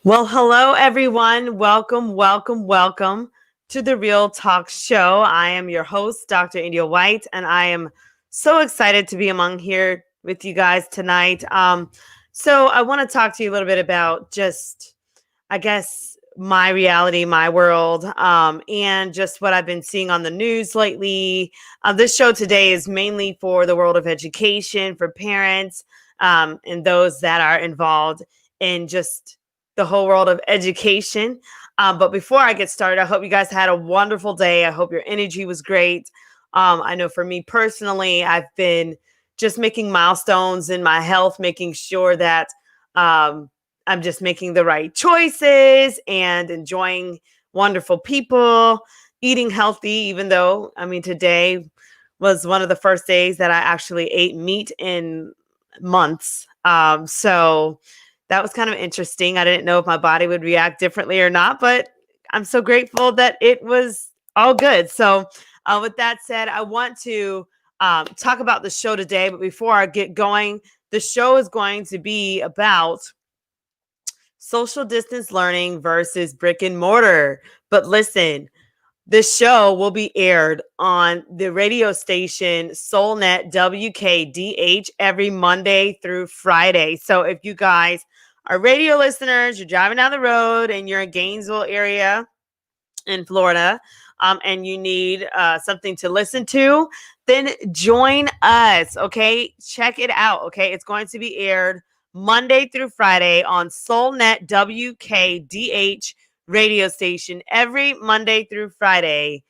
Well, hello, everyone. Welcome to the Real Talk Show. I am your host, Dr. India White, and I am so excited to be among here with you guys tonight. So I want to talk to you a little bit about just, I guess, my reality, my world, and just what I've been seeing on the news lately. This show today is mainly for the world of education, for parents, and those that are involved in just the whole world of education. But before I get started, I hope you guys had a wonderful day. I hope your energy was great. I know for me personally, I've been just making milestones in my health, making sure that I'm just making the right choices and enjoying wonderful people, eating healthy, even though, I mean, today was one of the first days that I actually ate meat in months. So that was kind of interesting. I didn't know if my body would react differently or not, but I'm so grateful that it was all good. So, with that said, I want to talk about the show today. But before I get going, the show is going to be about social distance learning versus brick and mortar. But listen, this show will be aired on the radio station SoulNet WKDH every Monday through Friday. So if you guys are radio listeners, you're driving down the road and you're in Gainesville area in Florida, and you need something to listen to, then join us. Okay, check it out. Okay, it's going to be aired Monday through Friday on SoulNet WKDH radio station every Monday through Friday,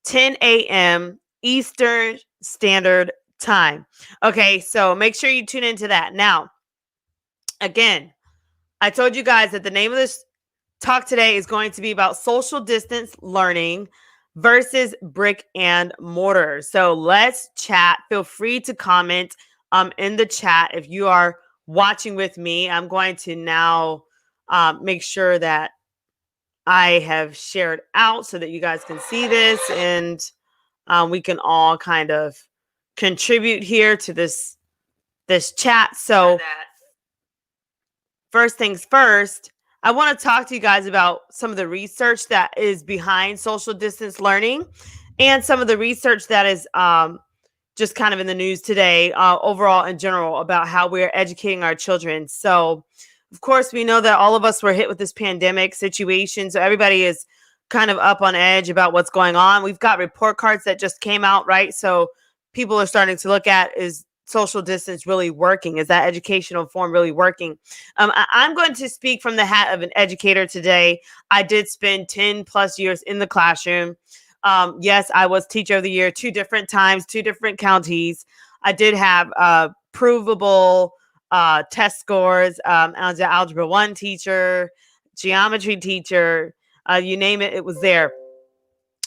10 a.m. Eastern Standard Time. Okay, so make sure you tune into that. Now, again, I told you guys that the name of this talk today is going to be about social distance learning versus brick and mortar. So let's chat. Feel free to comment in the chat if you are watching with me. I'm going to now make sure that I have shared out so that you guys can see this, and we can all kind of contribute here to this chat. So first things first, I want to talk to you guys about some of the research that is behind social distance learning and some of the research that is just kind of in the news today, overall in general, about how we're educating our children. So, of course, we know that all of us were hit with this pandemic situation. So everybody is kind of up on edge about what's going on. We've got report cards that just came out, right? So people are starting to look at, is social distance really working? Is that educational form really working? I'm going to speak from the hat of an educator today. I did spend 10 plus years in the classroom. Yes, I was teacher of the year 2 different times, 2 different counties. I did have provable test scores. I was an algebra 1 teacher, geometry teacher, you name it, it was there.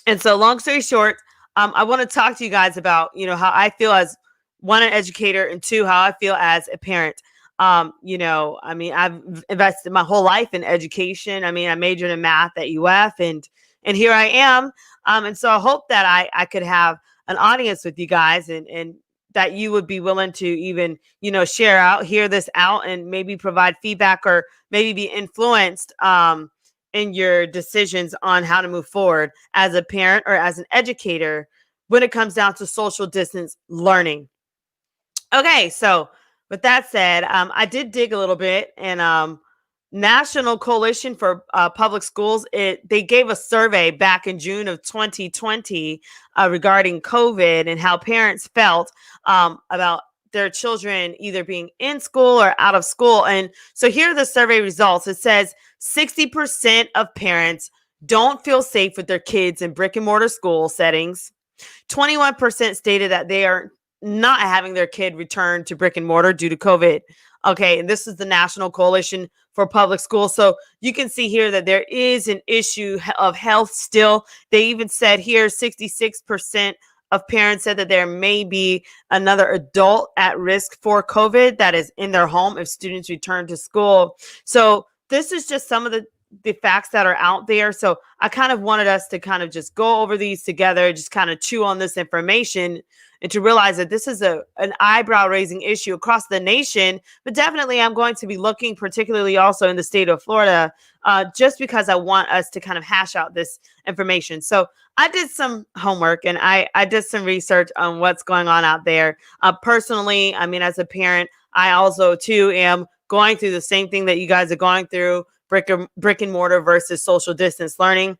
And so long story short, I want to talk to you guys about, how I feel as one, an educator, and two, how I feel as a parent. I mean, I've invested my whole life in education. I mean, I majored in math at UF, and here I am. And so I hope that I could have an audience with you guys, and that you would be willing to even, share out, hear this out, and maybe provide feedback or maybe be influenced in your decisions on how to move forward as a parent or as an educator when it comes down to social distance learning. Okay, so with that said, I did dig a little bit, and National Coalition for Public Schools, they gave a survey back in June of 2020 regarding COVID and how parents felt about their children either being in school or out of school. And so here are the survey results. It says 60% of parents don't feel safe with their kids in brick and mortar school settings. 21% stated that they are not having their kid return to brick and mortar due to COVID. Okay, and this is the National Coalition for Public Schools. So you can see here that there is an issue of health still. They even said here 66% of parents said that there may be another adult at risk for COVID that is in their home if students return to school. So this is just some of the facts that are out there. So I kind of wanted us to kind of just go over these together, just kind of chew on this information and to realize that this is an eyebrow raising issue across the nation. But definitely, I'm going to be looking particularly also in the state of Florida, just because I want us to kind of hash out this information. So I did some homework and I did some research on what's going on out there. Personally, I mean, as a parent, I also too am going through the same thing that you guys are going through, brick and mortar versus social distance learning.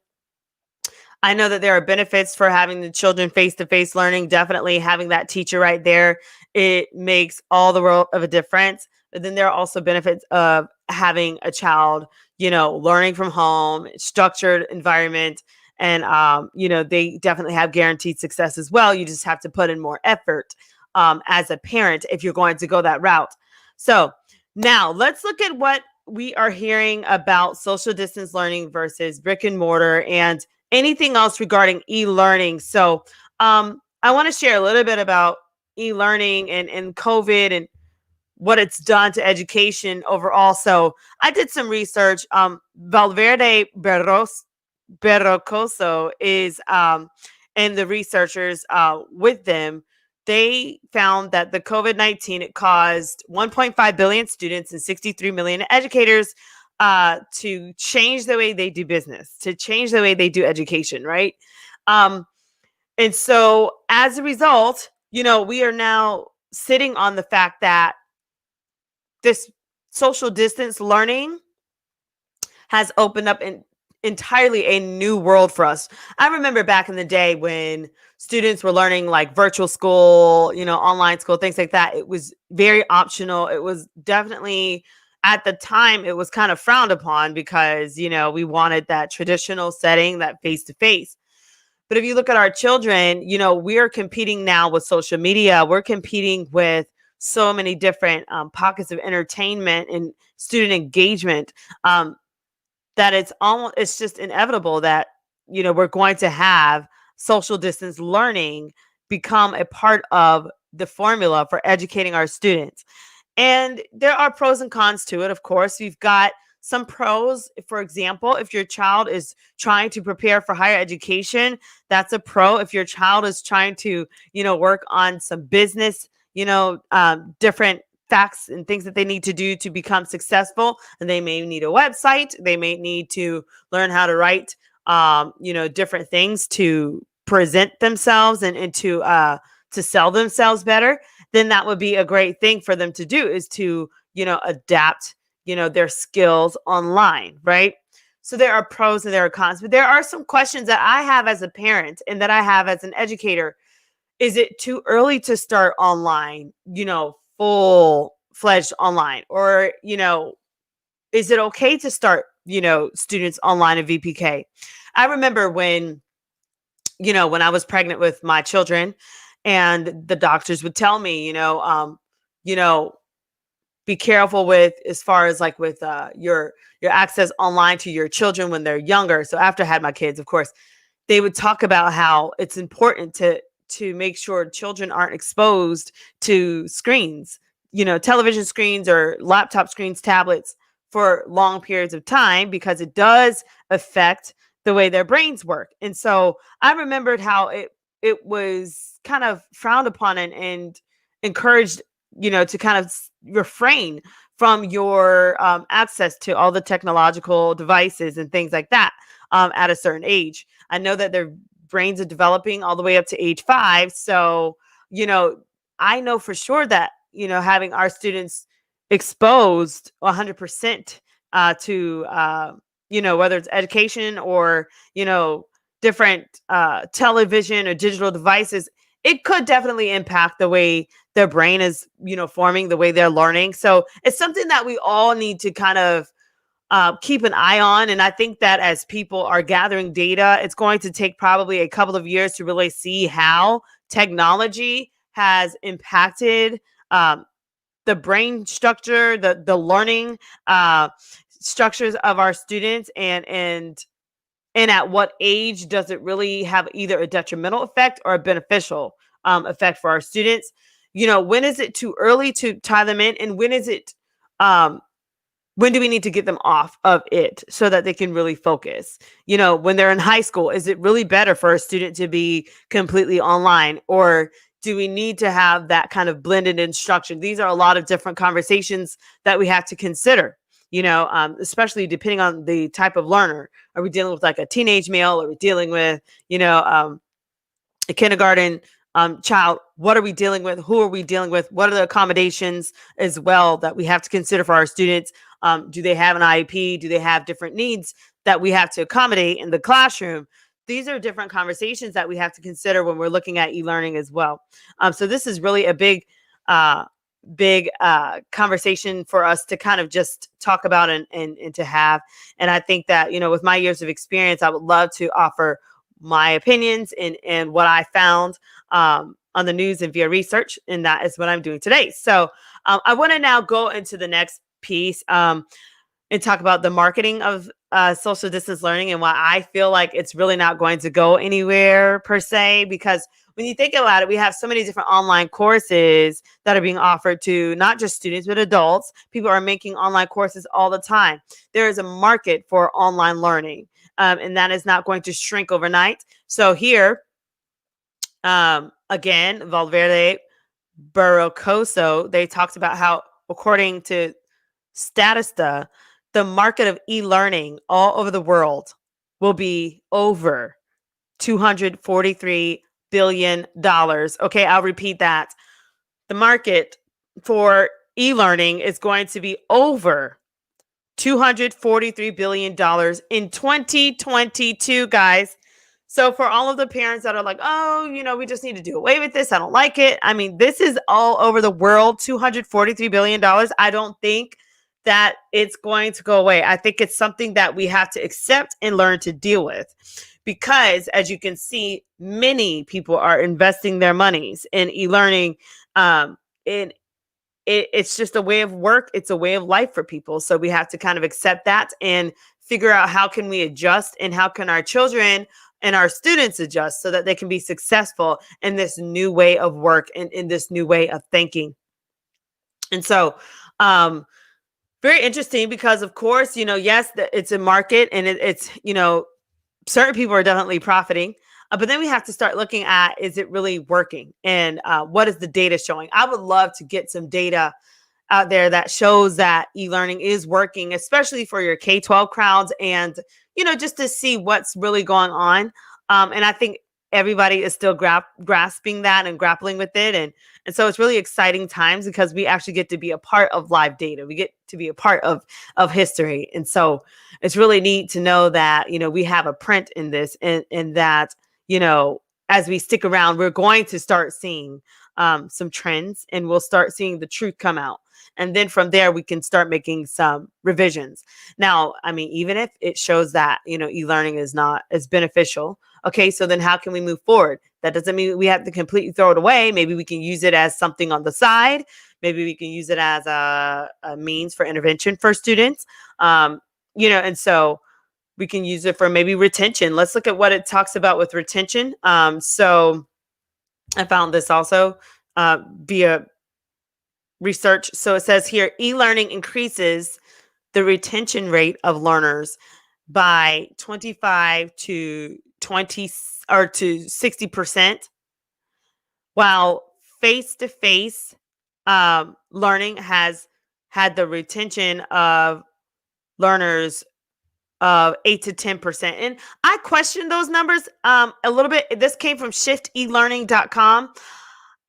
I know that there are benefits for having the children face-to-face learning. Definitely having that teacher right there, it makes all the world of a difference. But then there are also benefits of having a child, learning from home, structured environment, and they definitely have guaranteed success as well. You just have to put in more effort as a parent if you're going to go that route. So now let's look at what we are hearing about social distance learning versus brick and mortar and anything else regarding e-learning. So I want to share a little bit about e-learning and COVID and what it's done to education overall. So I did some research. Valverde Berrocoso is, and the researchers with them, they found that the COVID-19, it caused 1.5 billion students and 63 million educators to change the way they do business, to change the way they do education, right? And so as a result, we are now sitting on the fact that this social distance learning has opened up entirely a new world for us. I remember back in the day when students were learning like virtual school, online school, things like that. It was very optional. It was definitely, at the time, it was kind of frowned upon because, we wanted that traditional setting, that face-to-face. But if you look at our children, we're competing now with social media. We're competing with so many different pockets of entertainment and student engagement, that it's just inevitable that, we're going to have social distance learning become a part of the formula for educating our students. And there are pros and cons to it. Of course, we've got some pros. For example, if your child is trying to prepare for higher education, that's a pro. If your child is trying to, work on some business, different facts and things that they need to do to become successful, and they may need a website, they may need to learn how to write, different things to present themselves and to sell themselves better, then that would be a great thing for them to do, is to, adapt, their skills online, right? So there are pros and there are cons, but there are some questions that I have as a parent and that I have as an educator. Is it too early to start online, full-fledged online? Or, is it okay to start, students online in VPK? I remember when I was pregnant with my children, and the doctors would tell me, you know, be careful with, as far as like with your access online to your children when they're younger. So after I had my kids, of course, they would talk about how it's important to make sure children aren't exposed to screens, television screens or laptop screens, tablets, for long periods of time, because it does affect the way their brains work. And so I remembered how it was kind of frowned upon and encouraged, to kind of refrain from your access to all the technological devices and things like that at a certain age. I know that their brains are developing all the way up to age 5. So, I know for sure that, having our students exposed 100% to, whether it's education or, different television or digital devices, it could definitely impact the way their brain is, forming, the way they're learning. So it's something that we all need to kind of keep an eye on. And I think that as people are gathering data, it's going to take probably a couple of years to really see how technology has impacted the brain structure, the learning structures of our students, and at what age does it really have either a detrimental effect or a beneficial effect for our students? When is it too early to tie them in, and when is it when do we need to get them off of it so that they can really focus? When they're in high school, is it really better for a student to be completely online, or Do we need to have that kind of blended instruction? These are a lot of different conversations that we have to consider, especially depending on the type of learner. Are we dealing with like a teenage male? Are we dealing with, a kindergarten child? What are we dealing with? Who are we dealing with? What are the accommodations as well that we have to consider for our students? Do they have an IEP? Do they have different needs that we have to accommodate in the classroom? These are different conversations that we have to consider when we're looking at e-learning as well. So this is really a big conversation for us to kind of just talk about and to have. And I think that, with my years of experience, I would love to offer my opinions and what I found on the news and via research. And that is what I'm doing today. So I want to now go into the next piece and talk about the marketing of social distance learning and why I feel like it's really not going to go anywhere per se, because when you think about it, we have so many different online courses that are being offered to not just students, but adults. People are making online courses all the time. There is a market for online learning, and that is not going to shrink overnight. So here, again, Valverde Barrocoso, they talked about how, according to Statista, the market of e-learning all over the world will be over $243 billion. Okay, I'll repeat that. The market for e-learning is going to be over $243 billion in 2022, guys. So for all of the parents that are like, oh, we just need to do away with this, I don't like it. I mean, this is all over the world, $243 billion. I don't think that it's going to go away. I think it's something that we have to accept and learn to deal with, because as you can see, many people are investing their monies in e-learning. It's just a way of work. It's a way of life for people. So we have to kind of accept that and figure out how can we adjust, and how can our children and our students adjust so that they can be successful in this new way of work and in this new way of thinking. And so, very interesting, because of course, yes, it's a market, and it's, certain people are definitely profiting. But then we have to start looking at, is it really working? And what is the data showing? I would love to get some data out there that shows that e-learning is working, especially for your K-12 crowds, and, just to see what's really going on. And I think everybody is still grasping that and grappling with it. And so it's really exciting times, because we actually get to be a part of live data. We get to be a part of history. And so it's really neat to know that, we have a print in this, and that, as we stick around, we're going to start seeing some trends, and we'll start seeing the truth come out. And then from there, we can start making some revisions. Now, I mean, even if it shows that, e-learning is not as beneficial, okay, so then how can we move forward? That doesn't mean we have to completely throw it away. Maybe we can use it as something on the side. Maybe we can use it as a means for intervention for students. And so we can use it for maybe retention. Let's look at what it talks about with retention. So I found this also via research. So it says here, e-learning increases the retention rate of learners by 25 to 20 or to 60%, while face-to-face learning has had the retention of learners of 8 to 10%. And I question those numbers a little bit. This came from shiftelearning.com.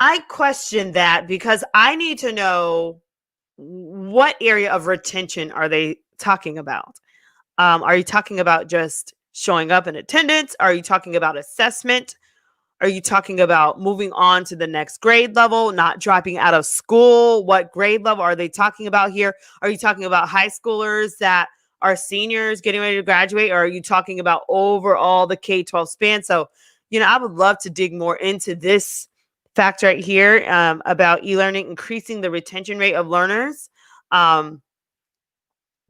I question that, because I need to know, what area of retention are they talking about? Are you talking about just showing up in attendance? Are you talking about assessment? Are you talking about moving on to the next grade level, not dropping out of school? What grade level are they talking about here? Are you talking about high schoolers that are seniors getting ready to graduate? Or are you talking about overall the K-12 span? So, I would love to dig more into this fact right here about e-learning increasing the retention rate of learners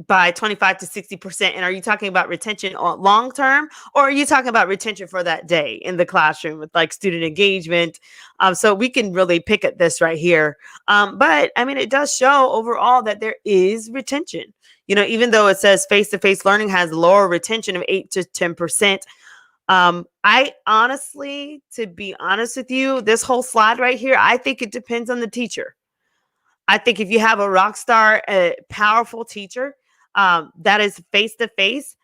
by 25 to 60%. And are you talking about retention on long term, or are you talking about retention for that day in the classroom with like student engagement? So we can really pick at this right here. But I mean, it does show overall that there is retention. Even though it says face-to-face learning has lower retention of 8 to 10%, I honestly, to be honest with you, this whole slide right here, I think it depends on the teacher. I think if you have a rock star, a powerful teacher that is face to face,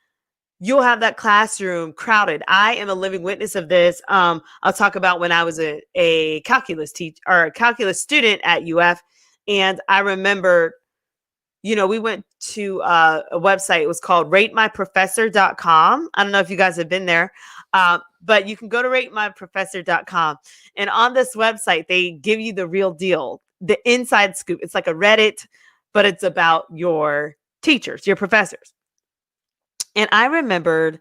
you'll have that classroom crowded. I am a living witness of this. I'll talk about when I was a calculus teacher or a calculus student at UF. And I remember, we went to a website. It was called ratemyprofessor.com. I don't know if you guys have been there, but you can go to ratemyprofessor.com. And on this website, they give you the real deal, the inside scoop. It's like a Reddit, but it's about your teachers, your professors. And I remembered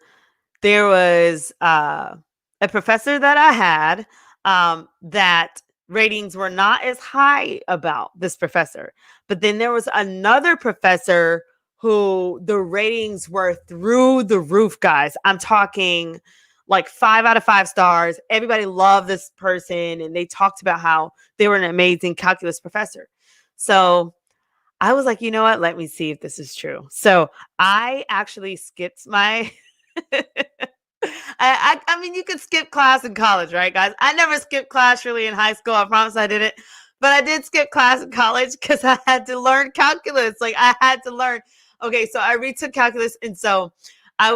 there was a professor that I had that ratings were not as high about this professor. But then there was another professor who the ratings were through the roof, guys. I'm talking like 5 out of 5 stars. Everybody loved this person and they talked about how they were an amazing calculus professor. So I was like, you know what? Let me see if this is true. So I actually skipped my I mean, you could skip class in college, right, guys? I never skipped class really in high school. I promise I didn't. But I did skip class in college because I had to learn calculus. Like I had to learn. Okay, so I retook calculus. And so I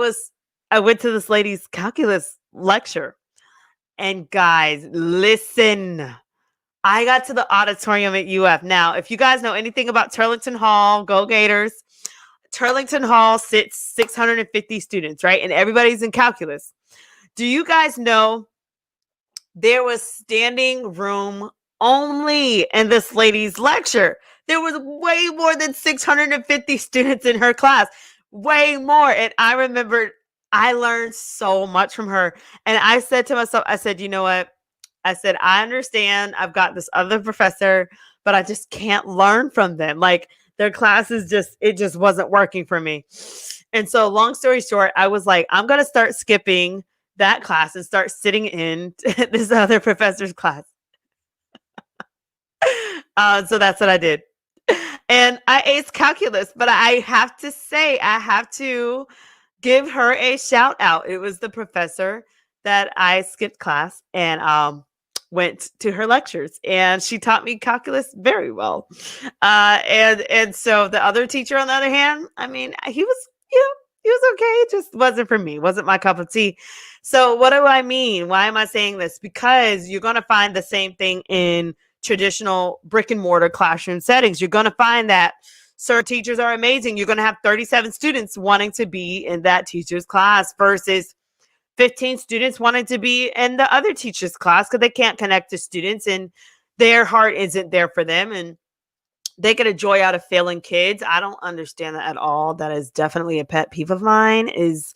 went to this lady's calculus lecture. And guys, listen. I got to the auditorium at UF. Now, if you guys know anything about Turlington Hall, go Gators. Turlington Hall sits 650 students, right? And everybody's in calculus. Do you guys know there was standing room only in this lady's lecture? There was way more than 650 students in her class, way more. And I remember I learned so much from her. And I said to myself, I said, you know what? I said, I understand I've got this other professor, but I just can't learn from them. Like their classes it just wasn't working for me. And so long story short, I was like, I'm going to start skipping that class and start sitting in this other professor's class. So that's what I did. And I aced calculus, but I have to say, I have to give her a shout out. It was the professor that I skipped class and went to her lectures, and she taught me calculus very well. And so the other teacher, on the other hand, I mean, he was okay. It just wasn't for me. Wasn't my cup of tea. So what do I mean? Why am I saying this? Because you're going to find the same thing in traditional brick and mortar classroom settings. You're going to find that certain teachers are amazing. You're going to have 37 students wanting to be in that teacher's class versus 15 students wanting to be in the other teacher's class because they can't connect to students and their heart isn't there for them. And they get a joy out of failing kids. I don't understand that at all. That is definitely a pet peeve of mine, is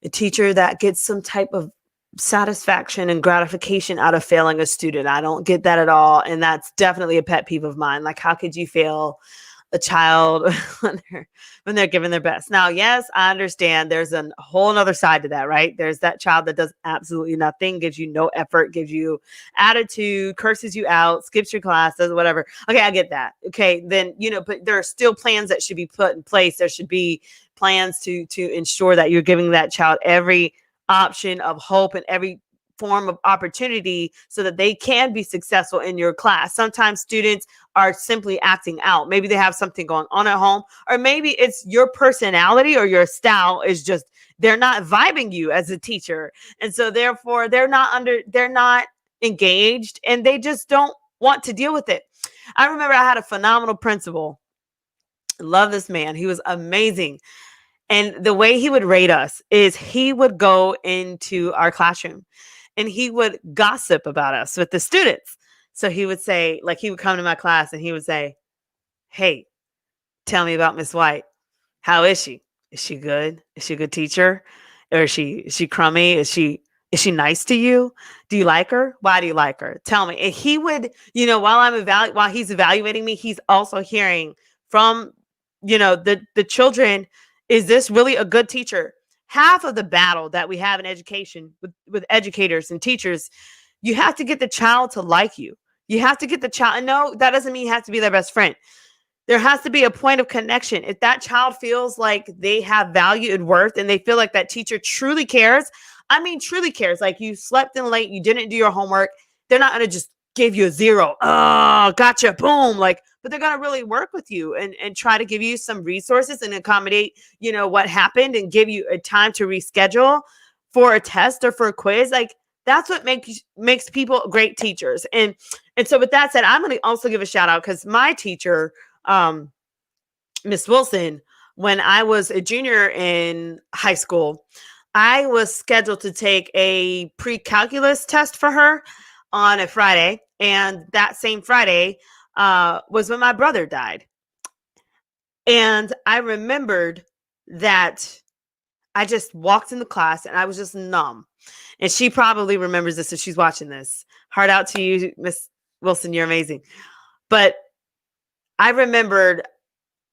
a teacher that gets some type of satisfaction and gratification out of failing a student. I don't get that at all. And that's definitely a pet peeve of mine. Like, how could you fail a child when they're giving their best? Now, yes, I understand there's a whole nother side to that, right? There's that child that does absolutely nothing, gives you no effort, gives you attitude, curses you out, skips your class, does whatever. Okay, I get that. Okay, then, but there are still plans that should be put in place. There should be plans to ensure that you're giving that child every option of hope and every form of opportunity so that they can be successful in your class. Sometimes students are simply acting out. Maybe they have something going on at home, or maybe it's your personality or your style is just, they're not vibing you as a teacher. And so therefore they're not engaged and they just don't want to deal with it. I remember I had a phenomenal principal. Love this man. He was amazing. And the way he would rate us is he would go into our classroom and he would gossip about us with the students. So he would say, like, he would come to my class and he would say, "Hey, tell me about Miss White. How is she? Is she good? Is she a good teacher? Or is she crummy? Is she nice to you? Do you like her? Why do you like her? Tell me." And he would, while he's evaluating me, he's also hearing from, the children, is this really a good teacher? Half of the battle that we have in education with educators and teachers, you have to get the child to like you. You have to get the child. And no, that doesn't mean you have to be their best friend. There has to be a point of connection. If that child feels like they have value and worth and they feel like that teacher truly cares I mean, truly cares. Like, you slept in late, you didn't do your homework. They're not going to just give you a 0. Oh, gotcha. Boom. Like, but they're going to really work with you and try to give you some resources and accommodate, what happened and give you a time to reschedule for a test or for a quiz. Like, that's what makes people great teachers. And so with that said, I'm going to also give a shout out because my teacher, Miss Wilson, when I was a junior in high school, I was scheduled to take a pre-calculus test for her on a Friday. And that same Friday was when my brother died. And I remembered that I just walked in the class and I was just numb. And she probably remembers this if she's watching this. Heart out to you, Miss Wilson. You're amazing. But I remembered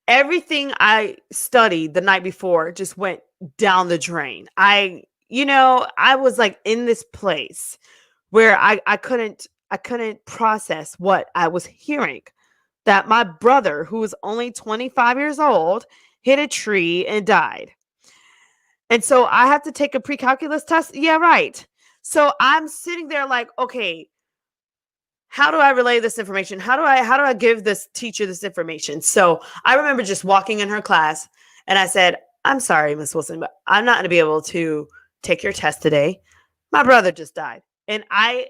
everything I studied the night before just went down the drain. I was like in this place where I couldn't process what I was hearing. That my brother, who was only 25 years old, hit a tree and died. And so I have to take a pre-calculus test. Yeah, right. So I'm sitting there like, okay, how do I relay this information? How do I give this teacher this information? So I remember just walking in her class and I said, I'm sorry, Miss Wilson, but I'm not going to be able to take your test today. My brother just died. And I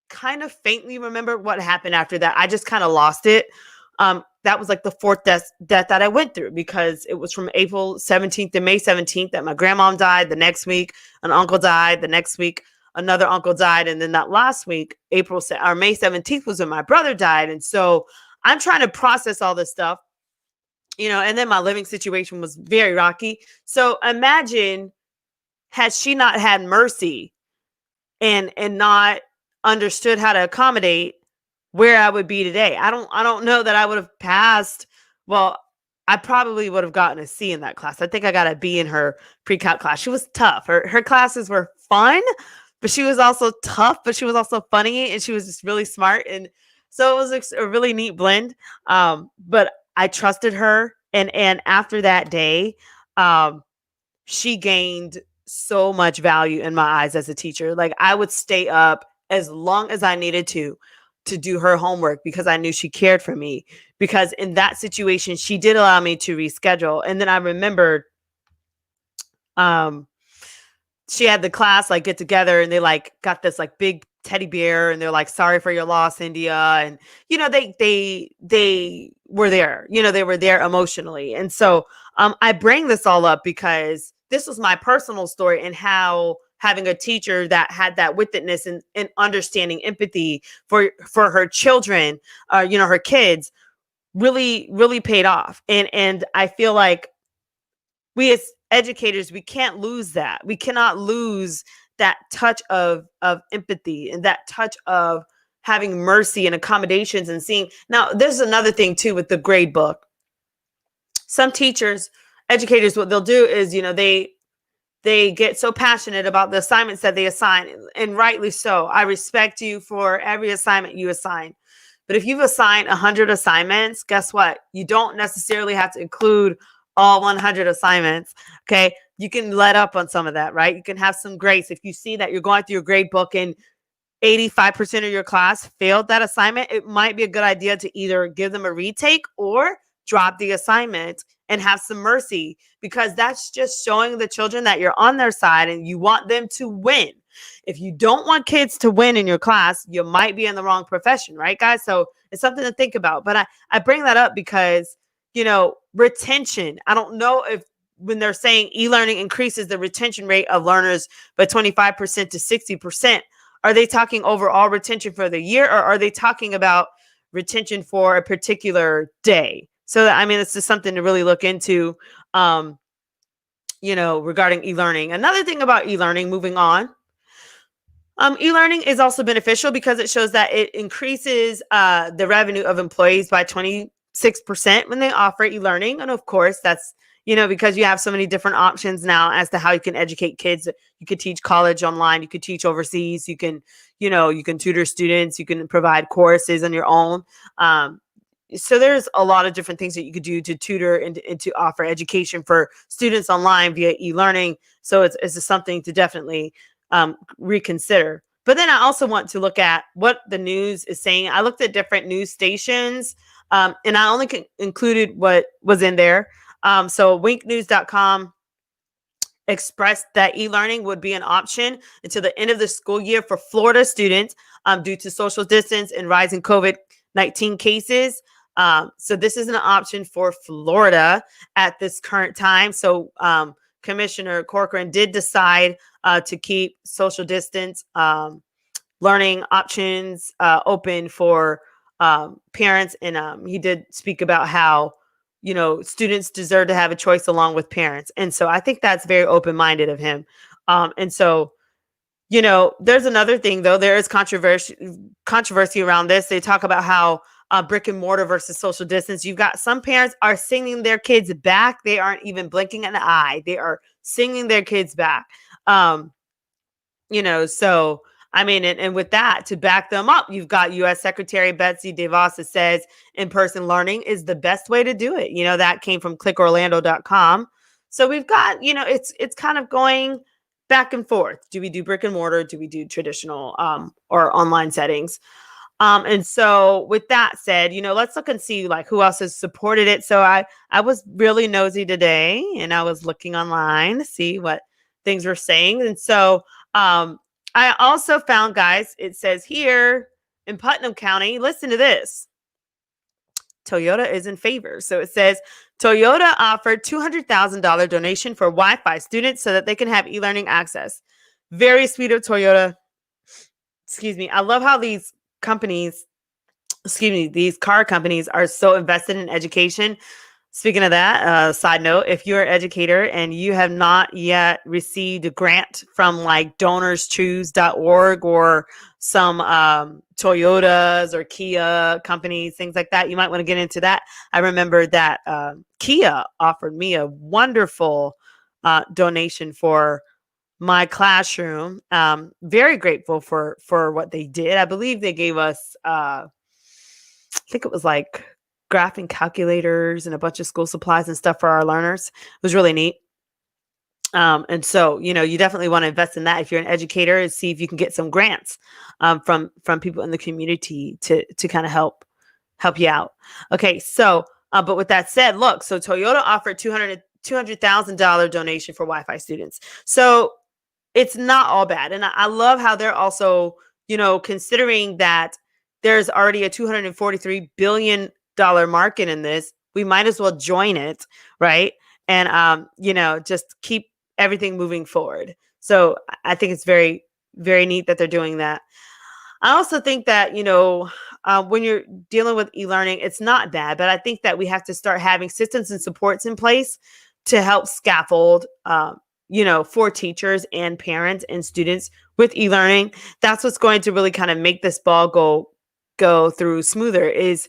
kind of faintly remember what happened after that. I just kind of lost it. That was like the fourth death that I went through, because it was from April 17th to May 17th that my grandmom died. The next week, an uncle died. The next week, another uncle died. And then that last week, May 17th was when my brother died. And so I'm trying to process all this stuff, and then my living situation was very rocky. So imagine, had she not had mercy and not understood how to accommodate, where I would be today. I don't know that I would have passed. Well, I probably would have gotten a C in that class. I think I got a B in her pre-calc class. She was tough. Her classes were fun, but she was also tough, but she was also funny, and she was just really smart. And so it was a really neat blend. But I trusted her. And after that day, she gained so much value in my eyes as a teacher. Like, I would stay up as long as I needed to do her homework because I knew she cared for me, because in that situation, she did allow me to reschedule. And then I remembered, she had the class like get together, and they like got this like big teddy bear, and they're like, sorry for your loss, India. And, they were there, they were there emotionally. And so, I bring this all up because this was my personal story, and how having a teacher that had that witness and understanding empathy for her children, her kids, really, really paid off. And I feel like we as educators, we can't lose that. We cannot lose that touch of empathy and that touch of having mercy and accommodations and seeing. Now, there's another thing too with the grade book. Some teachers, educators, what they'll do is, they get so passionate about the assignments that they assign, and rightly so. I respect you for every assignment you assign. But if you've assigned 100 assignments, guess what? You don't necessarily have to include all 100 assignments. Okay. You can let up on some of that, right? You can have some grace. If you see that you're going through your grade book and 85% of your class failed that assignment, it might be a good idea to either give them a retake or drop the assignment and have some mercy, because that's just showing the children that you're on their side and you want them to win. If you don't want kids to win in your class, you might be in the wrong profession, right, guys? So it's something to think about. But I bring that up because, retention. I don't know if when they're saying e-learning increases the retention rate of learners by 25% to 60%, are they talking overall retention for the year, or are they talking about retention for a particular day? So, I mean, it's just something to really look into, regarding e-learning. Another thing about e-learning, moving on, e-learning is also beneficial because it shows that it increases the revenue of employees by 26% when they offer e-learning. And of course, that's, because you have so many different options now as to how you can educate kids. You could teach college online, you could teach overseas, you can tutor students, you can provide courses on your own. so there's a lot of different things that you could do to tutor and to offer education for students online via e-learning. So it's something to definitely reconsider. But then I also want to look at what the news is saying. I looked at different news stations, and I only included what was in there. So winknews.com expressed that e-learning would be an option until the end of the school year for Florida students due to social distance and rising COVID-19 cases. So this is an option for Florida at this current time. So Commissioner Corcoran did decide to keep social distance learning options open for parents. And he did speak about how, students deserve to have a choice along with parents. And so I think that's very open-minded of him. And so, there's another thing though. There is controversy around this. They talk about how brick and mortar versus social distance. You've got some parents are sending their kids back. They aren't even blinking an eye. They are sending their kids back. So I mean, and with that, to back them up, you've got U.S. Secretary Betsy DeVos that says in-person learning is the best way to do it. That came from clickorlando.com. So we've got, it's kind of going back and forth. Do we do brick and mortar? Do we do traditional or online settings? And so with that said, let's look and see like who else has supported it. So I was really nosy today and I was looking online to see what things were saying. And so I also found, guys, it says here in Putnam County, listen to this. Toyota is in favor. So it says Toyota offered $200,000 donation for Wi-Fi students so that they can have e-learning access. Very sweet of Toyota. Excuse me. I love how these car companies are so invested in education. Speaking of that, side note, if you're an educator and you have not yet received a grant from like donorschoose.org or some Toyotas or Kia companies, things like that, you might want to get into that. I remember that Kia offered me a wonderful donation for my classroom. Very grateful for what they did. I believe they gave us, I think it was like graphing calculators and a bunch of school supplies and stuff for our learners. It was really neat. And so, you definitely want to invest in that if you're an educator and see if you can get some grants from people in the community to kind of help you out. Okay, so but with that said, look, so Toyota offered $200,000 donation for Wi-Fi students. So it's not all bad. And I love how they're also, considering that there's already a $243 billion market in this, we might as well join it, right? And just keep everything moving forward. So I think it's very, very neat that they're doing that. I also think that, when you're dealing with e-learning, it's not bad, but I think that we have to start having systems and supports in place to help scaffold, for teachers and parents and students with e-learning. That's what's going to really kind of make this ball go through smoother. Is,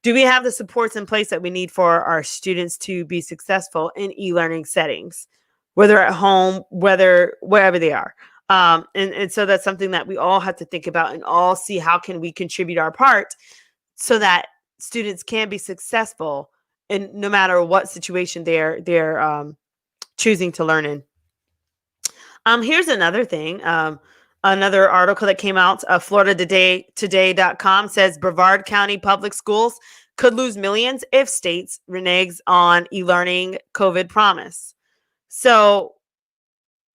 do we have the supports in place that we need for our students to be successful in e-learning settings, whether at home, wherever they are? And so that's something that we all have to think about and all see how can we contribute our part so that students can be successful in no matter what situation they're choosing to learn in. Here's another thing. Another article that came out, FloridaToday.com says Brevard County Public Schools could lose millions if states reneges on e-learning COVID promise. So,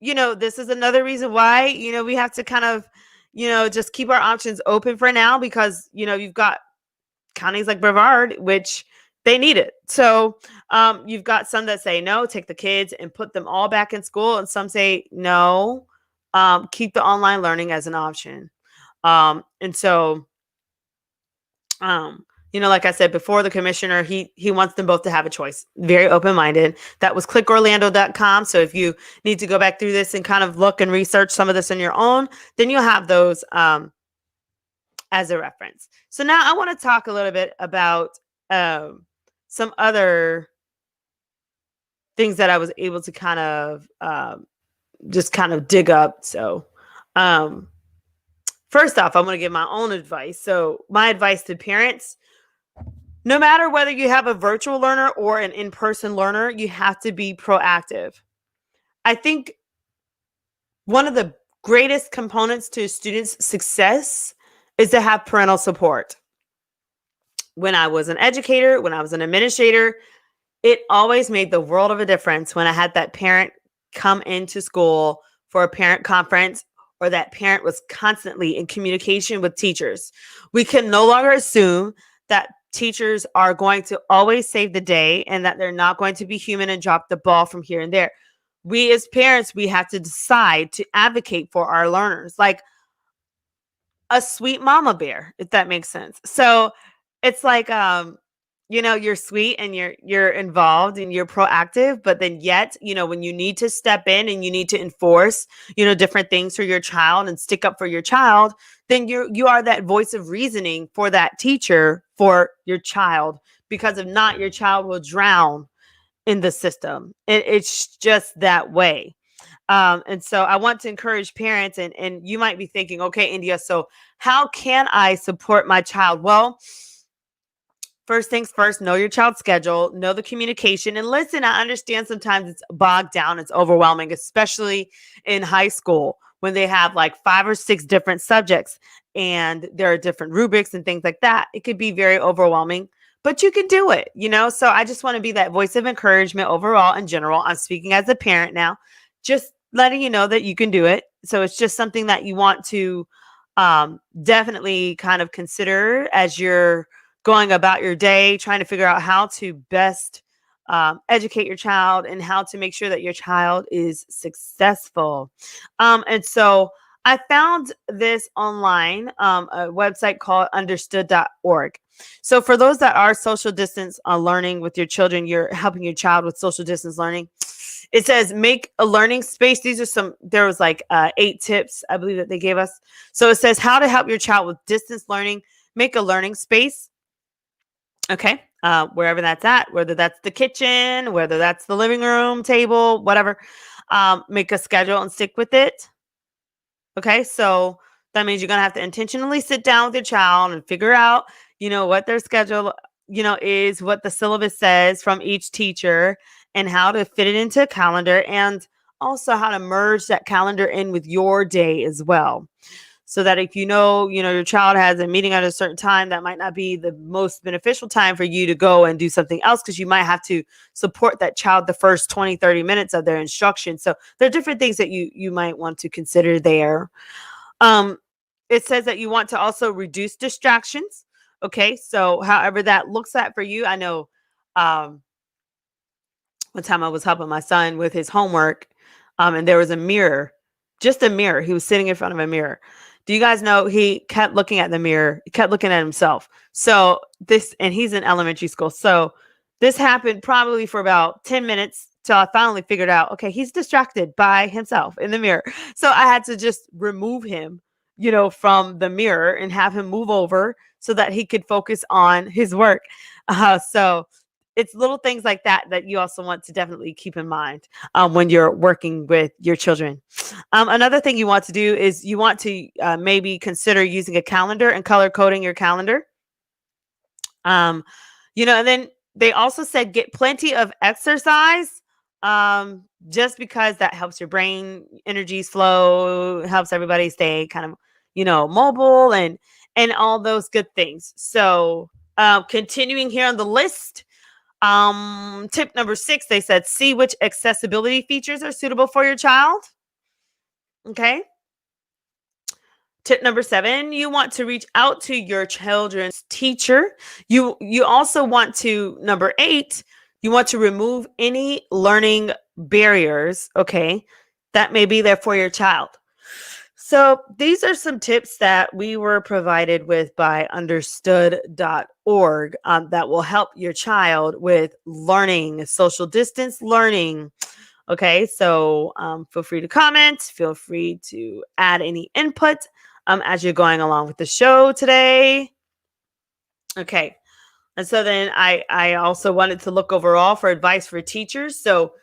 this is another reason why, we have to kind of, just keep our options open for now because, you've got counties like Brevard, which they need it. So you've got some that say no, take the kids and put them all back in school. And some say no, keep the online learning as an option. And so, like I said before, the commissioner, he wants them both to have a choice. Very open-minded. That was clickorlando.com. So if you need to go back through this and kind of look and research some of this on your own, then you'll have those as a reference. So now I want to talk a little bit about some other things that I was able to kind of just kind of dig up. So first off, I'm going to give my own advice. So my advice to parents, No matter whether you have a virtual learner or an in-person learner, you have to be proactive. I think one of the greatest components to students' success is to have parental support. When I was an educator, when I was an administrator, it always made the world of a difference when I had that parent come into school for a parent conference, or that parent was constantly in communication with teachers. We can no longer assume that teachers are going to always save the day and that they're not going to be human and drop the ball from here and there. We as parents, we have to decide to advocate for our learners. Like a sweet mama bear, if that makes sense. So it's like, you're sweet and you're involved and you're proactive, but then yet, when you need to step in and you need to enforce, different things for your child and stick up for your child, then you are that voice of reasoning for that teacher for your child. Because if not, your child will drown in the system. It's just that way. And so I want to encourage parents, and you might be thinking, okay, India, so how can I support my child? Well, first things first, know your child's schedule, know the communication, and listen. I understand sometimes it's bogged down, it's overwhelming, especially in high school when they have like 5 or 6 different subjects and there are different rubrics and things like that. It could be very overwhelming, but you can do it. So I just want to be that voice of encouragement overall in general. I'm speaking as a parent now, just letting you know that you can do it. So it's just something that you want to definitely kind of consider as you're going about your day, trying to figure out how to best educate your child and how to make sure that your child is successful. And so I found this online, a website called understood.org. So for those that are social distance learning with your children, you're helping your child with social distance learning. It says make a learning space. There was like 8 tips, I believe, that they gave us. So it says how to help your child with distance learning, make a learning space. Okay. Wherever that's at, whether that's the kitchen, whether that's the living room, table, whatever, make a schedule and stick with it. Okay. So that means you're going to have to intentionally sit down with your child and figure out, what their schedule, is, what the syllabus says from each teacher and how to fit it into a calendar, and also how to merge that calendar in with your day as well. So that if your child has a meeting at a certain time, that might not be the most beneficial time for you to go and do something else, because you might have to support that child the first 20, 30 minutes of their instruction. So there are different things that you might want to consider there. Um, it says that you want to also reduce distractions. Okay, so however that looks at for you, I know one time I was helping my son with his homework, and there was a mirror, just a mirror. He was sitting in front of a mirror. Do you guys know he kept looking at the mirror? He kept looking at himself. And he's in elementary school. So this happened probably for about 10 minutes till I finally figured out, okay, he's distracted by himself in the mirror. So I had to just remove him, from the mirror and have him move over so that he could focus on his work. So it's little things like that that you also want to definitely keep in mind when you're working with your children. Another thing you want to do is you want to maybe consider using a calendar and color coding your calendar. And then they also said get plenty of exercise, just because that helps your brain energies flow, helps everybody stay kind of, mobile and all those good things. So continuing here on the list, tip number 6, they said, see which accessibility features are suitable for your child. Okay. Tip number 7, you want to reach out to your children's teacher. You also want to, number 8, you want to remove any learning barriers, okay, that may be there for your child. So these are some tips that we were provided with by understood.org that will help your child with learning, social distance learning. Okay, so feel free to comment, feel free to add any input as you're going along with the show today. Okay, and so then I also wanted to look overall for advice for teachers. So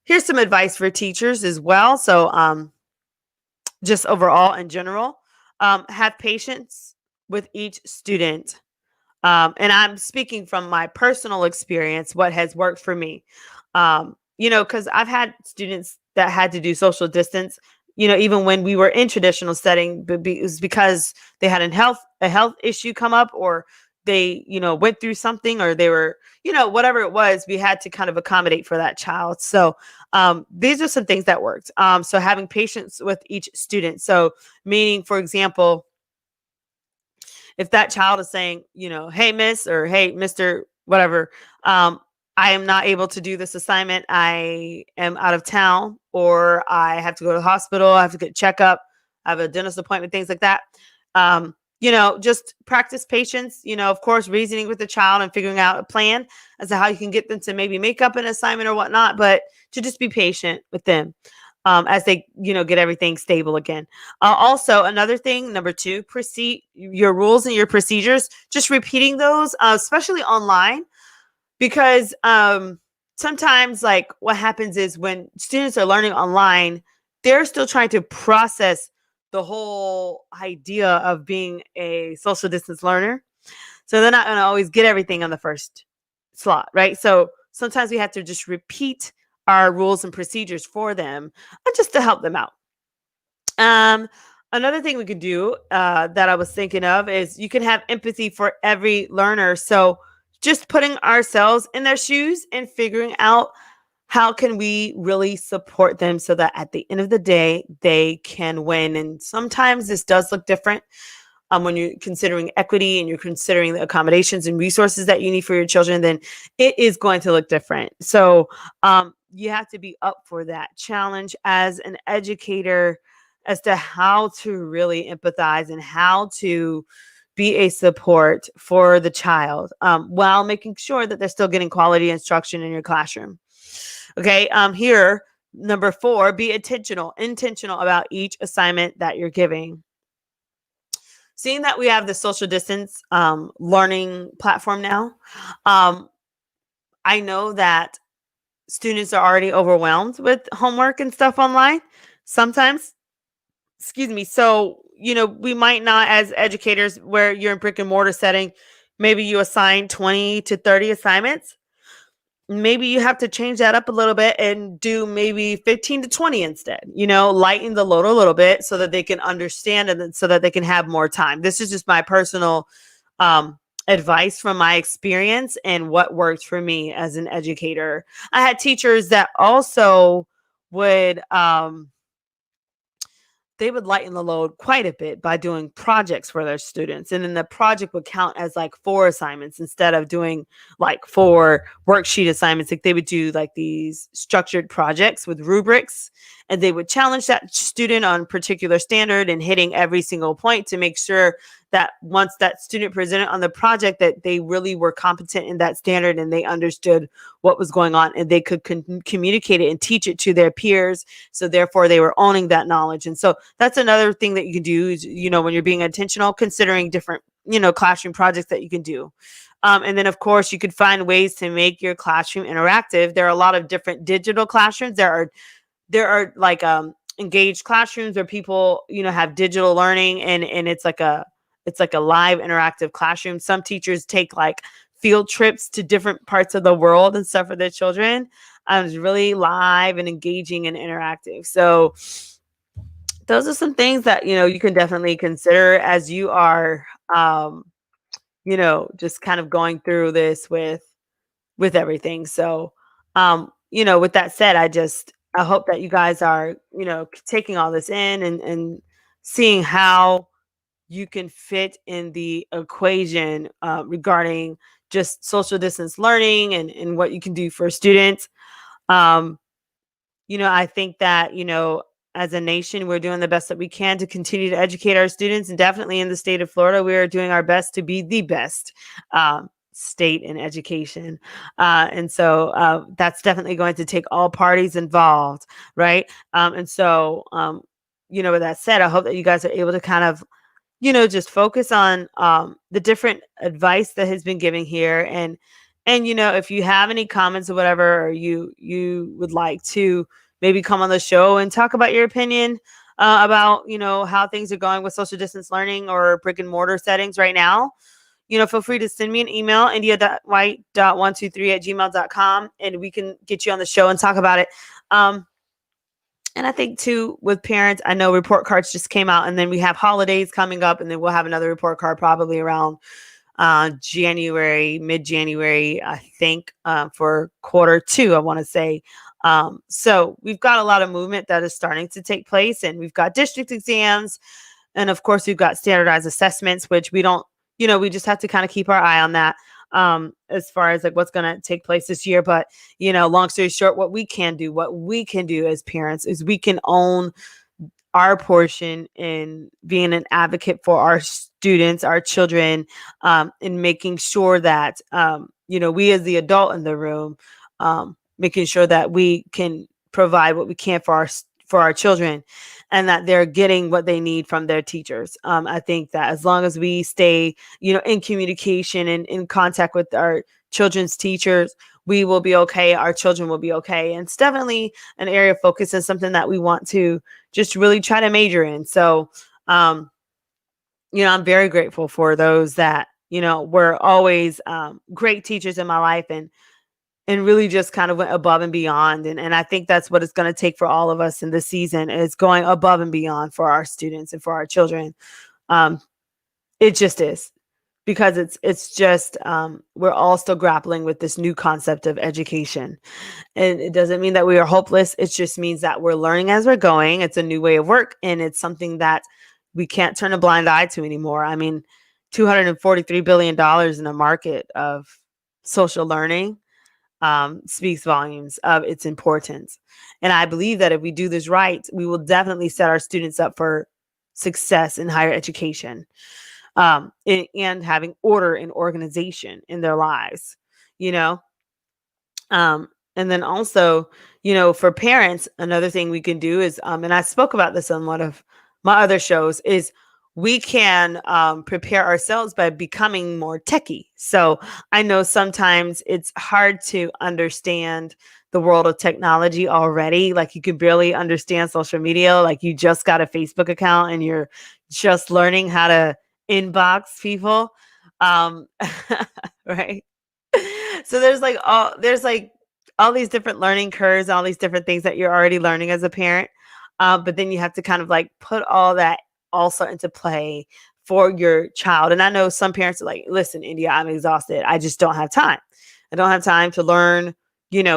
here's some advice for teachers as well. So just overall in general, have patience with each student. And I'm speaking from my personal experience, what has worked for me. Because I've had students that had to do social distance, even when we were in traditional setting, but it was because they had a health issue come up, or they, went through something, or they were, whatever it was, we had to kind of accommodate for that child. So these are some things that worked. So having patience with each student. So meaning, for example, if that child is saying, hey, miss, or hey, Mr. Whatever, I am not able to do this assignment. I am out of town, or I have to go to the hospital. I have to get a checkup. I have a dentist appointment, things like that. Just practice patience, of course, reasoning with the child and figuring out a plan as to how you can get them to maybe make up an assignment or whatnot, but to just be patient with them as they, get everything stable again. Also, another thing, number two, proceed your rules and your procedures, just repeating those, especially online, because sometimes, like, what happens is when students are learning online, they're still trying to process the whole idea of being a social distance learner. So they're not going to always get everything on the first slot, right? So sometimes we have to just repeat our rules and procedures for them, just to help them out. Um, Another thing we could do, that I was thinking of, is you can have empathy for every learner. So just putting ourselves in their shoes and figuring out how can we really support them so that at the end of the day they can win. And sometimes this does look different, when you're considering equity and you're considering the accommodations and resources that you need for your children, then it is going to look different. So you have to be up for that challenge as an educator, as to how to really empathize and how to be a support for the child, while making sure that they're still getting quality instruction in your classroom. Okay, here, number four, be intentional about each assignment that you're giving. Seeing that we have the social distance learning platform now, um, I know that students are already overwhelmed with homework and stuff online sometimes. Excuse me. So, we might not, as educators, where you're in brick and mortar setting, maybe you assign 20 to 30 assignments. Maybe you have to change that up a little bit and do maybe 15 to 20 instead, lighten the load a little bit so that they can understand, and then so that they can have more time. This is just my personal advice from my experience and what worked for me as an educator. I had teachers that also would they would lighten the load quite a bit by doing projects for their students. And then the project would count as like 4 assignments instead of doing like 4 worksheet assignments. Like, they would do like these structured projects with rubrics, and they would challenge that student on particular standard and hitting every single point to make sure that once that student presented on the project, that they really were competent in that standard and they understood what was going on, and they could communicate it and teach it to their peers. So therefore they were owning that knowledge. And so that's another thing that you can do is, when you're being intentional, considering different, classroom projects that you can do. And then, of course, you could find ways to make your classroom interactive. There are a lot of different digital classrooms. There are like engaged classrooms where people, have digital learning, and it's like a live interactive classroom. Some teachers take like field trips to different parts of the world and stuff for their children. It's really live and engaging and interactive. So those are some things that, you can definitely consider as you are, just kind of going through this with everything. So, with that said, I hope that you guys are, taking all this in, and seeing how you can fit in the equation, regarding just social distance learning, and what you can do for students. Um, I think that, as a nation, we're doing the best that we can to continue to educate our students. And definitely in the state of Florida, we are doing our best to be the best state in education. And so that's definitely going to take all parties involved, right? And so, with that said, I hope that you guys are able to kind of, just focus on the different advice that has been given here. And if you have any comments or whatever, or you would like to maybe come on the show and talk about your opinion about, how things are going with social distance learning or brick and mortar settings right now, feel free to send me an email, india.white.123@gmail.com, and we can get you on the show and talk about it. And I think too, with parents, I know report cards just came out, and then we have holidays coming up, and then we'll have another report card probably around January, mid-January, I think, for Q2, I want to say. So we've got a lot of movement that is starting to take place, and we've got district exams, and of course we've got standardized assessments, which we don't, we just have to kind of keep our eye on that, as far as like what's going to take place this year. But, long story short, what we can do as parents is we can own our portion in being an advocate for our students, our children, and making sure that, we as the adult in the room, making sure that we can provide what we can for our children, and that they're getting what they need from their teachers. I think that as long as we stay, in communication and in contact with our children's teachers, we will be okay. Our children will be okay. And it's definitely an area of focus and something that we want to just really try to major in. So, I'm very grateful for those that, were always great teachers in my life, and really just kind of went above and beyond. And I think that's what it's going to take for all of us in this season, is going above and beyond for our students and for our children. It just is, because it's just, we're all still grappling with this new concept of education. And it doesn't mean that we are hopeless. It just means that we're learning as we're going. It's a new way of work, and it's something that we can't turn a blind eye to anymore. I mean, $243 billion in a market of social learning speaks volumes of its importance. And I believe that if we do this right, we will definitely set our students up for success in higher education, and having order and organization in their lives, you know? And then also, for parents, another thing we can do is, and I spoke about this on one of my other shows, is we can prepare ourselves by becoming more techie. So I know sometimes it's hard to understand the world of technology already. Like, you can barely understand social media. Like, you just got a Facebook account and you're just learning how to inbox people. Right. So there's like all these different learning curves, all these different things that you're already learning as a parent. But then you have to kind of like put all that also into play for your child. And I know some parents are like, listen, India, I'm exhausted. I just don't have time. I don't have time to learn,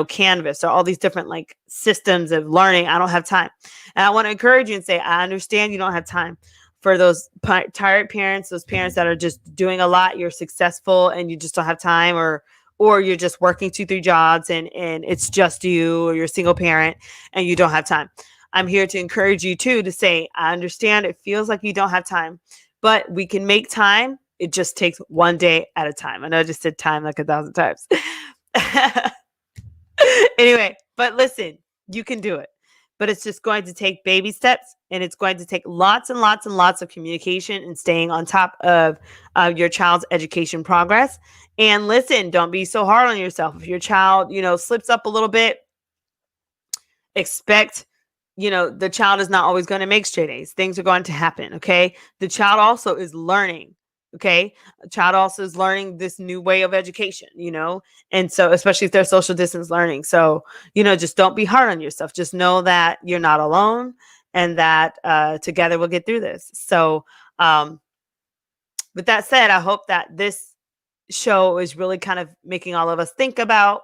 Canvas or all these different like systems of learning. I don't have time. And I want to encourage you and say, I understand you don't have time. For those tired parents, those parents that are just doing a lot, you're successful and you just don't have time, or you're just working 2-3 jobs and it's just you, or you're a single parent and you don't have time. I'm here to encourage you too, to say, I understand it feels like you don't have time, but we can make time. It just takes one day at a time. I know I just said time like 1,000 times. Anyway, but listen, you can do it. But it's just going to take baby steps, and it's going to take lots and lots and lots of communication and staying on top of your child's education progress. And listen, don't be so hard on yourself. If your child, slips up a little bit, expect, the child is not always going to make straight A's. Things are going to happen. Okay. The child also is learning. Okay. A child also is learning this new way of education, and so, especially if they're social distance learning. So, just don't be hard on yourself. Just know that you're not alone, and that together we'll get through this. So, with that said, I hope that this show is really kind of making all of us think about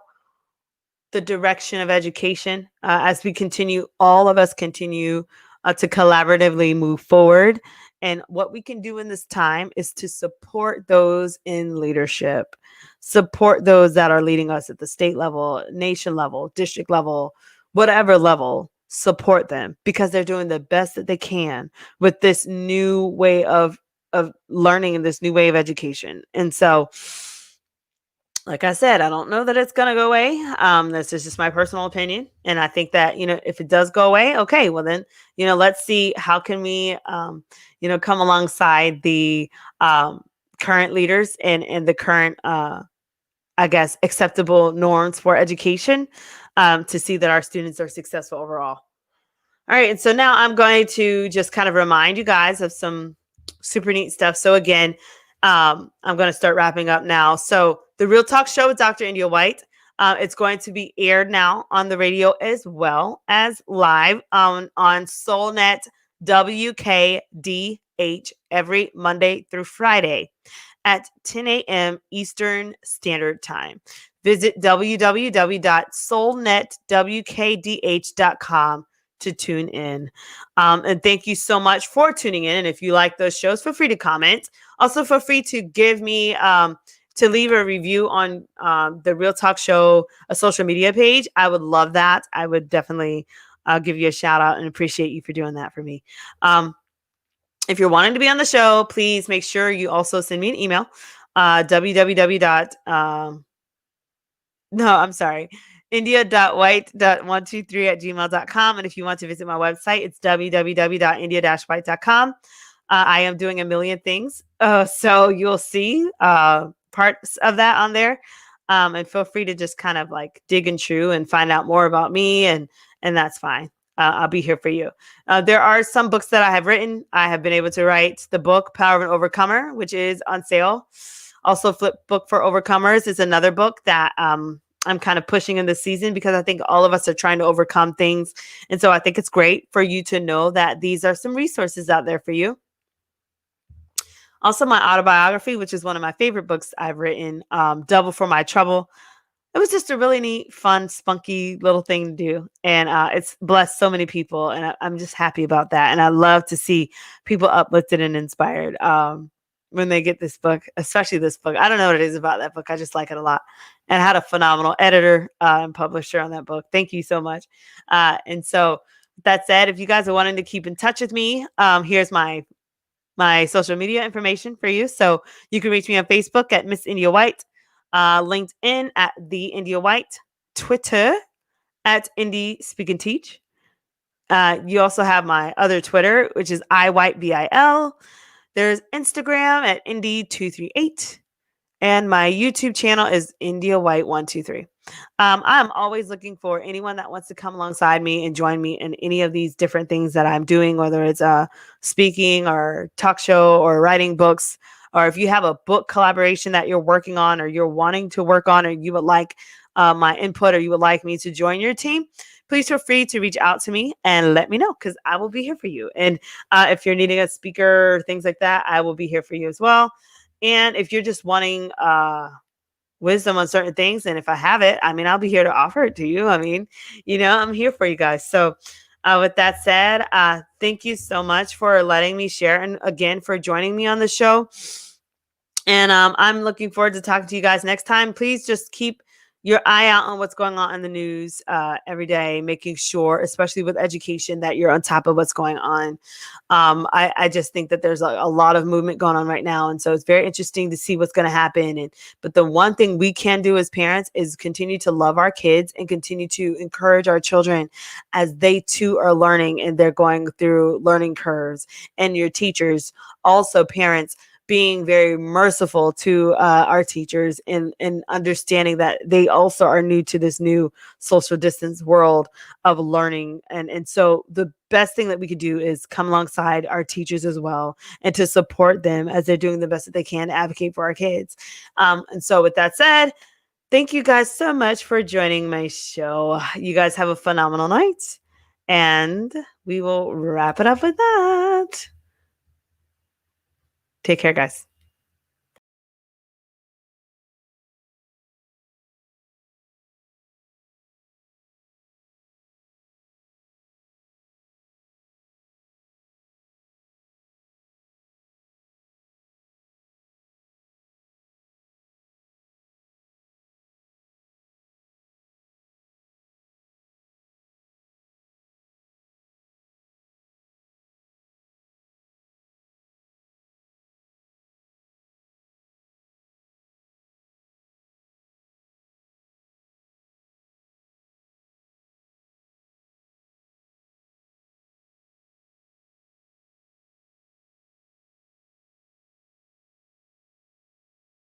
the direction of education, as we continue, all of us continue to collaboratively move forward. And what we can do in this time is to support those in leadership, support those that are leading us at the state level, nation level, district level, whatever level. Support them, because they're doing the best that they can with this new way of learning and this new way of education. And so, like I said, I don't know that it's going to go away. This is just my personal opinion. And I think that, if it does go away, okay, well then, let's see how can we, come alongside the current leaders and the current, I guess, acceptable norms for education, to see that our students are successful overall. All right. And so now I'm going to just kind of remind you guys of some super neat stuff. So again, I'm going to start wrapping up now. So the Real Talk Show with Dr. India White. It's going to be aired now on the radio as well as live on SoulNet WKDH every Monday through Friday at 10 a.m. Eastern Standard Time. Visit www.soulnetwkdh.com to tune in. And thank you so much for tuning in. And if you like those shows, feel free to comment. Also, feel free to give me to leave a review on the Real Talk Show, a social media page. I would love that. I would definitely give you a shout out and appreciate you for doing that for me. If you're wanting to be on the show, please make sure you also send me an email. India.white.123@gmail.com. And if you want to visit my website, it's www.india-white.com. I am doing a million things. So you'll see parts of that on there. And feel free to just kind of like dig in true and find out more about me. And that's fine. I'll be here for you. There are some books that I have written. I have been able to write the book, Power of an Overcomer, which is on sale. Also, Flip Book for Overcomers is another book that I'm kind of pushing in this season because I think all of us are trying to overcome things. And so I think it's great for you to know that these are some resources out there for you. Also, my autobiography, which is one of my favorite books I've written, Double for My Trouble. It was just a really neat, fun, spunky little thing to do. And it's blessed so many people. And I'm just happy about that. And I love to see people uplifted and inspired when they get this book, especially this book. I don't know what it is about that book. I just like it a lot. And I had a phenomenal editor and publisher on that book. Thank you so much. And so that said, if you guys are wanting to keep in touch with me, here's my social media information for you. So you can reach me on Facebook at Miss India White, LinkedIn at The India White, Twitter at Indie Speak and Teach. You also have my other Twitter, which is iWhiteVIL. There's Instagram at Indie238. And my YouTube channel is India White 123. I'm always looking for anyone that wants to come alongside me and join me in any of these different things that I'm doing, whether it's speaking or talk show or writing books, or if you have a book collaboration that you're working on or you're wanting to work on, or you would like my input, or you would like me to join your team, please feel free to reach out to me and let me know, because I will be here for you. And if you're needing a speaker, things like that, I will be here for you as well. And if you're just wanting wisdom on certain things, and if I have it, I mean, I'll be here to offer it to you. I mean, I'm here for you guys. So with that said, thank you so much for letting me share, and again, for joining me on the show. And I'm looking forward to talking to you guys next time. Please just keep your eye out on what's going on in the news every day, making sure, especially with education, that you're on top of what's going on. I just think that there's a lot of movement going on right now. And so it's very interesting to see what's going to happen. But the one thing we can do as parents is continue to love our kids and continue to encourage our children as they too are learning and they're going through learning curves. And your teachers, also parents, being very merciful to our teachers and understanding that they also are new to this new social distance world of learning. And so the best thing that we could do is come alongside our teachers as well, and to support them as they're doing the best that they can to advocate for our kids. And so with that said, thank you guys so much for joining my show. You guys have a phenomenal night, and we will wrap it up with that. Take care, guys.